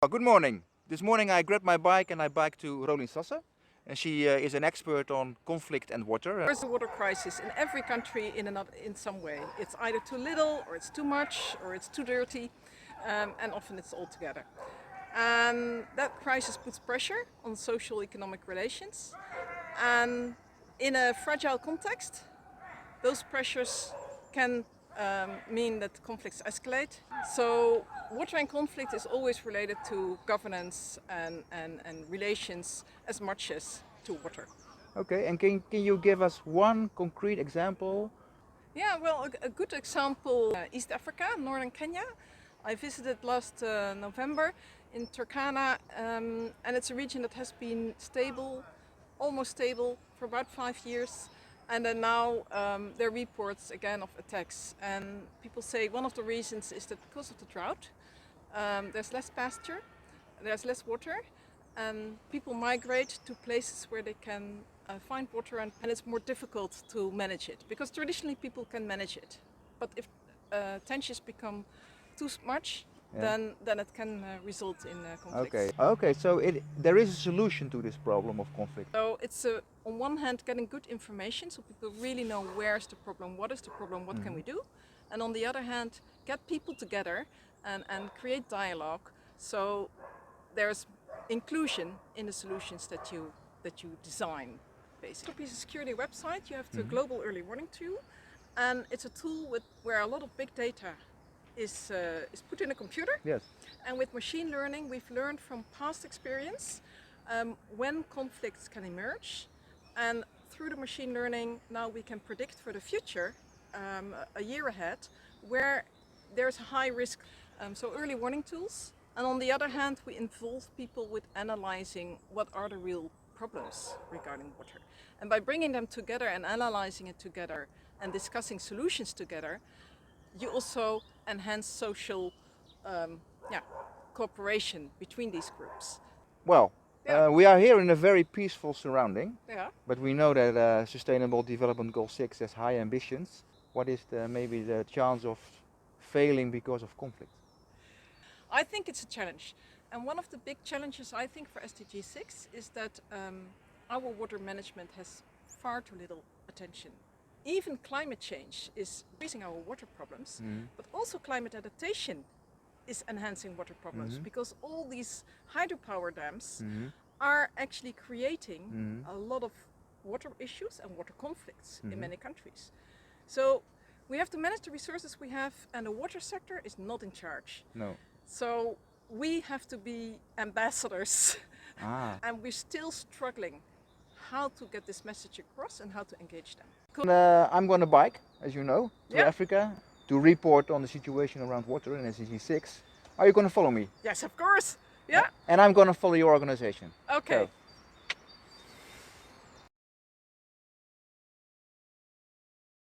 Good morning. This morning I grabbed my bike and I biked to Rolien Sasse. And she is an expert on conflict and water. There's a water crisis in every country in some way. It's either too little, or it's too much, or it's too dirty, and often it's all together. And that crisis puts pressure on social economic relations. And in a fragile context, those pressures can mean that conflicts escalate. So water and conflict is always related to governance and relations as much as to water. Okay, and can you give us one concrete example? Yeah, well, a good example, East Africa, northern Kenya. I visited last November in Turkana, and it's a region that has been stable, almost stable, for about 5 years. And then now there are reports again of attacks. And people say one of the reasons is that because of the drought, there's less pasture, there's less water, and people migrate to places where they can find water, and it's more difficult to manage it, because traditionally people can manage it. But if tensions become too much, then it can result in conflicts. Okay, so there is a solution to this problem of conflict. So it's on one hand getting good information, so people really know where's the problem, what is the problem, what can we do, and on the other hand get people together and create dialogue, so there's inclusion in the solutions that you design. Basically, it's a security website. You have the Global Early Warning Tool, and it's a tool where a lot of big data is put in a computer. Yes. And with machine learning, we've learned from past experience when conflicts can emerge, and through the machine learning, now we can predict for the future, a year ahead, where there's a high risk. So early warning tools. And on the other hand, we involve people with analyzing what are the real problems regarding water. And by bringing them together and analyzing it together and discussing solutions together, you also enhance social cooperation between these groups. Well, we are here in a very peaceful surrounding, Yeah. but we know that Sustainable Development Goal 6 has high ambitions. What is maybe the chance of failing because of conflict? I think it's a challenge. And one of the big challenges, I think, for SDG 6 is that our water management has far too little attention. Even climate change is increasing our water problems, but also climate adaptation is enhancing water problems, because all these hydropower dams are actually creating a lot of water issues and water conflicts in many countries. So we have to manage the resources we have, and the water sector is not in charge. No. So we have to be ambassadors, and we're still struggling how to get this message across and how to engage them. I'm going to bike, as you know, to Africa to report on the situation around water in SDG 6. Are you going to follow me? Yes, of course. Yeah. And I'm going to follow your organization. Okay. So,